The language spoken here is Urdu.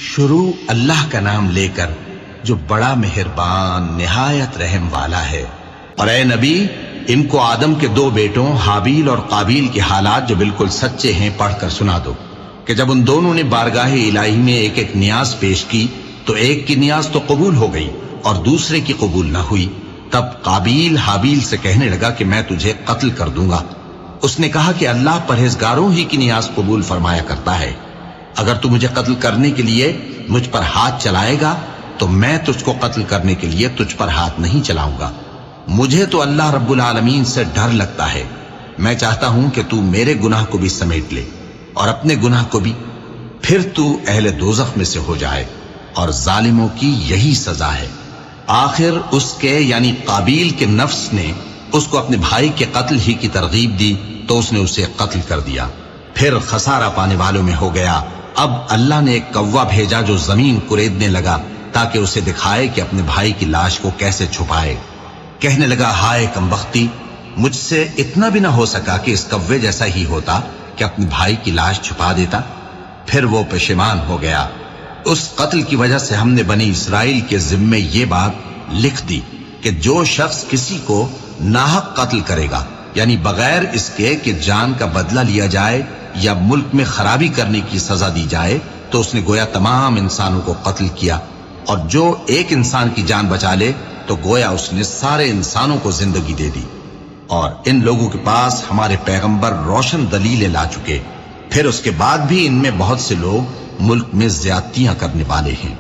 شروع اللہ کا نام لے کر جو بڑا مہربان نہایت رحم والا ہے۔ اور اے نبی، ان کو آدم کے دو بیٹوں حابیل اور قابیل کے حالات جو بالکل سچے ہیں پڑھ کر سنا دو کہ جب ان دونوں نے بارگاہ الہی میں ایک ایک نیاز پیش کی تو ایک کی نیاز تو قبول ہو گئی اور دوسرے کی قبول نہ ہوئی۔ تب قابیل حابیل سے کہنے لگا کہ میں تجھے قتل کر دوں گا۔ اس نے کہا کہ اللہ پرہیزگاروں ہی کی نیاز قبول فرمایا کرتا ہے، اگر تو مجھے قتل کرنے کے لیے مجھ پر ہاتھ چلائے گا تو میں تجھ کو قتل کرنے کے لیے تجھ پر ہاتھ نہیں چلاؤں گا۔ مجھے تو اللہ رب العالمین سے ڈر لگتا ہے، میں چاہتا ہوں کہ تو میرے گناہ کو بھی سمیٹ لے اور اپنے گناہ کو بھی، پھر تو اہل دوزخ میں سے ہو جائے، اور ظالموں کی یہی سزا ہے۔ آخر اس کے یعنی قابیل کے نفس نے اس کو اپنے بھائی کے قتل ہی کی ترغیب دی تو اس نے اسے قتل کر دیا، پھر خسارہ پانے والوں میں ہو گیا۔ اب اللہ نے ایک کوا بھیجا جو زمین کریدنے لگا تاکہ اسے دکھائے کہ اپنے بھائی کی لاش کو کیسے چھپائے۔ کہنے لگا، ہائے کمبختی، مجھ سے اتنا بھی نہ ہو سکا کہ اس کوے جیسا ہی ہوتا کہ اپنے بھائی کی لاش چھپا دیتا۔ پھر وہ پشیمان ہو گیا۔ اس قتل کی وجہ سے ہم نے بنی اسرائیل کے ذمے یہ بات لکھ دی کہ جو شخص کسی کو ناحق قتل کرے گا، یعنی بغیر اس کے کہ جان کا بدلہ لیا جائے یا ملک میں خرابی کرنے کی سزا دی جائے، تو اس نے گویا تمام انسانوں کو قتل کیا، اور جو ایک انسان کی جان بچا لے تو گویا اس نے سارے انسانوں کو زندگی دے دی۔ اور ان لوگوں کے پاس ہمارے پیغمبر روشن دلیلیں لا چکے، پھر اس کے بعد بھی ان میں بہت سے لوگ ملک میں زیادتیاں کرنے والے ہیں۔